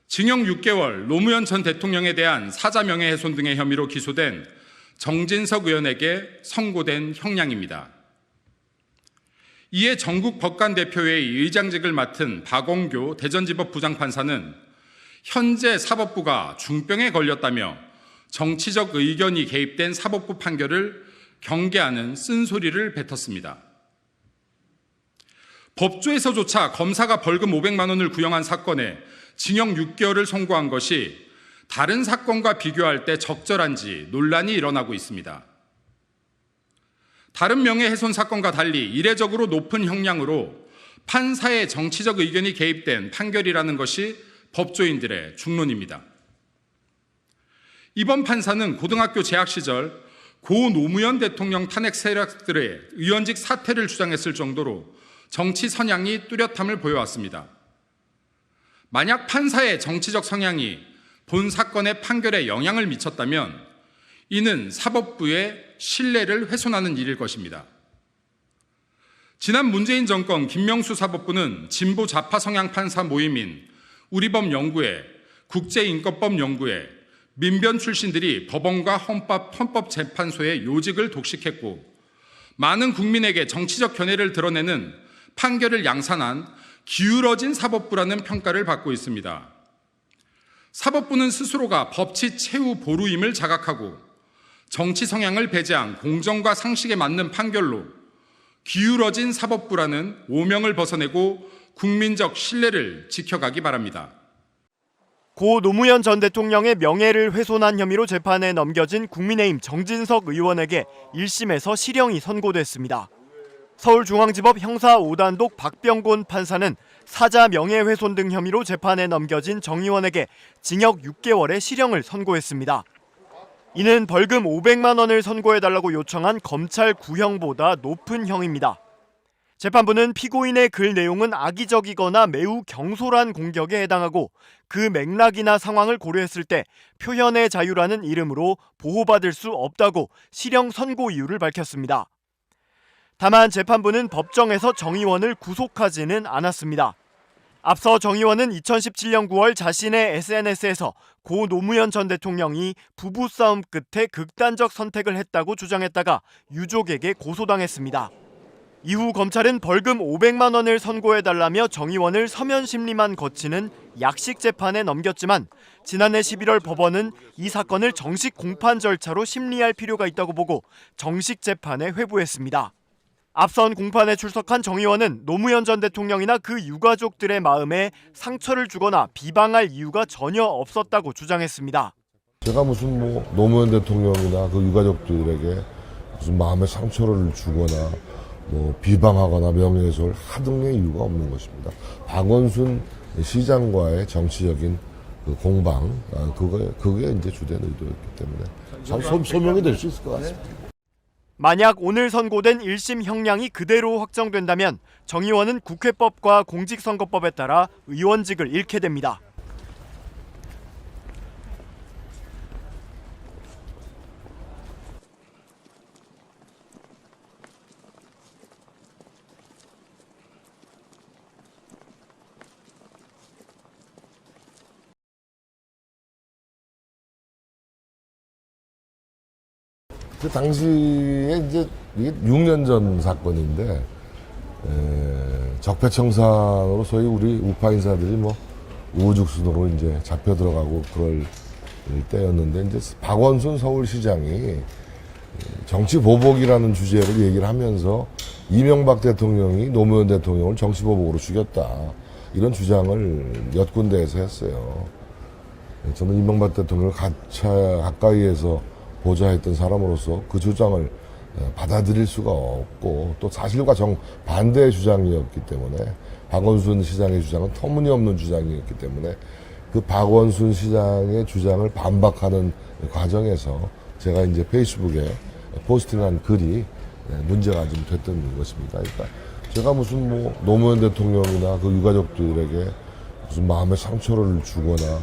징역 6개월 노무현 전 대통령에 대한 사자 명예훼손 등의 혐의로 기소된 정진석 의원에게 선고된 형량입니다. 이에 전국 법관대표회의 의장직을 맡은 박원교 대전지법 부장판사는 현재 사법부가 중병에 걸렸다며 정치적 의견이 개입된 사법부 판결을 경계하는 쓴소리를 뱉었습니다. 법조에서조차 검사가 벌금 500만 원을 구형한 사건에 징역 6개월을 선고한 것이 다른 사건과 비교할 때 적절한지 논란이 일어나고 있습니다. 다른 명예훼손 사건과 달리 이례적으로 높은 형량으로 판사의 정치적 의견이 개입된 판결이라는 것이 법조인들의 중론입니다. 이번 판사는 고등학교 재학 시절 고 노무현 대통령 탄핵 세력들의 의원직 사퇴를 주장했을 정도로 정치 성향이 뚜렷함을 보여왔습니다. 만약 판사의 정치적 성향이 본 사건의 판결에 영향을 미쳤다면 이는 사법부의 신뢰를 훼손하는 일일 것입니다. 지난 문재인 정권 김명수 사법부는 진보 좌파 성향 판사 모임인 우리법 연구회, 국제인권법 연구회, 민변 출신들이 법원과 헌법재판소의 요직을 독식했고 많은 국민에게 정치적 견해를 드러내는 판결을 양산한 기울어진 사법부라는 평가를 받고 있습니다. 사법부는 스스로가 법치 최후 보루임을 자각하고 정치 성향을 배제한 공정과 상식에 맞는 판결로 기울어진 사법부라는 오명을 벗어내고 국민적 신뢰를 지켜가기 바랍니다. 고 노무현 전 대통령의 명예를 훼손한 혐의로 재판에 넘겨진 국민의힘 정진석 의원에게 1심에서 실형이 선고됐습니다. 서울중앙지법 형사 5단독 박병곤 판사는 사자 명예훼손 등 혐의로 재판에 넘겨진 정 의원에게 징역 6개월의 실형을 선고했습니다. 이는 벌금 500만 원을 선고해달라고 요청한 검찰 구형보다 높은 형입니다. 재판부는 피고인의 글 내용은 악의적이거나 매우 경솔한 공격에 해당하고 그 맥락이나 상황을 고려했을 때 표현의 자유라는 이름으로 보호받을 수 없다고 실형 선고 이유를 밝혔습니다. 다만 재판부는 법정에서 정 의원을 구속하지는 않았습니다. 앞서 정 의원은 2017년 9월 자신의 SNS에서 고 노무현 전 대통령이 부부싸움 끝에 극단적 선택을 했다고 주장했다가 유족에게 고소당했습니다. 이후 검찰은 벌금 500만 원을 선고해달라며 정 의원을 서면 심리만 거치는 약식 재판에 넘겼지만 지난해 11월 법원은 이 사건을 정식 공판 절차로 심리할 필요가 있다고 보고 정식 재판에 회부했습니다. 앞선 공판에 출석한 정 의원은 노무현 전 대통령이나 그 유가족들의 마음에 상처를 주거나 비방할 이유가 전혀 없었다고 주장했습니다. 제가 무슨 노무현 대통령이나 그 유가족들에게 무슨 마음에 상처를 주거나 비방하거나 명예훼손을 하등의 이유가 없는 것입니다. 박원순 시장과의 정치적인 그 공방, 그게 이제 주된 의도였기 때문에 소명이 될 수 있을 것 같습니다. 만약 오늘 선고된 1심 형량이 그대로 확정된다면 정 의원은 국회법과 공직선거법에 따라 의원직을 잃게 됩니다. 그 당시에 이제 이게 6년 전 사건인데 적폐청산으로 소위 우리 우파 인사들이 우후죽순으로 이제 잡혀 들어가고 그럴 때였는데 이제 박원순 서울시장이 정치 보복이라는 주제를 얘기를 하면서 이명박 대통령이 노무현 대통령을 정치 보복으로 죽였다 이런 주장을 몇 군데에서 했어요. 저는 이명박 대통령을 가까이에서 보좌했던 사람으로서 그 주장을 받아들일 수가 없고 또 사실과 정반대의 주장이었기 때문에 박원순 시장의 주장은 터무니없는 주장이었기 때문에 그 박원순 시장의 주장을 반박하는 과정에서 제가 이제 페이스북에 포스팅한 글이 문제가 좀 됐던 것입니다. 그러니까 제가 무슨 노무현 대통령이나 그 유가족들에게 무슨 마음에 상처를 주거나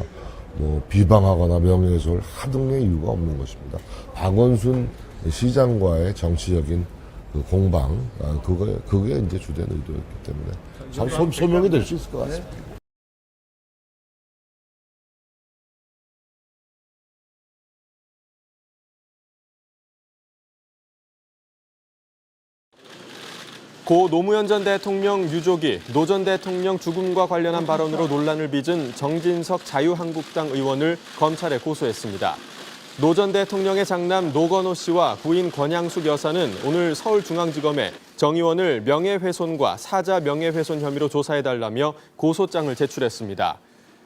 비방하거나 명예훼손을 하등의 이유가 없는 것입니다. 박원순 시장과의 정치적인 그 공방, 그게 이제 주된 의도였기 때문에 소명이 될 수 있을 것 같습니다. 고 노무현 전 대통령 유족이 노 전 대통령 죽음과 관련한 발언으로 논란을 빚은 정진석 자유한국당 의원을 검찰에 고소했습니다. 노 전 대통령의 장남 노건호 씨와 부인 권양숙 여사는 오늘 서울중앙지검에 정 의원을 명예훼손과 사자 명예훼손 혐의로 조사해달라며 고소장을 제출했습니다.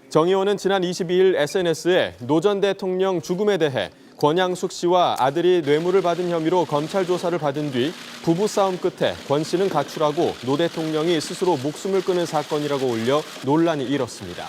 정 의원은 지난 22일 SNS에 노 전 대통령 죽음에 대해 권양숙 씨와 아들이 뇌물을 받은 혐의로 검찰 조사를 받은 뒤 부부싸움 끝에 권 씨는 가출하고 노 대통령이 스스로 목숨을 끊은 사건이라고 올려 논란이 일었습니다.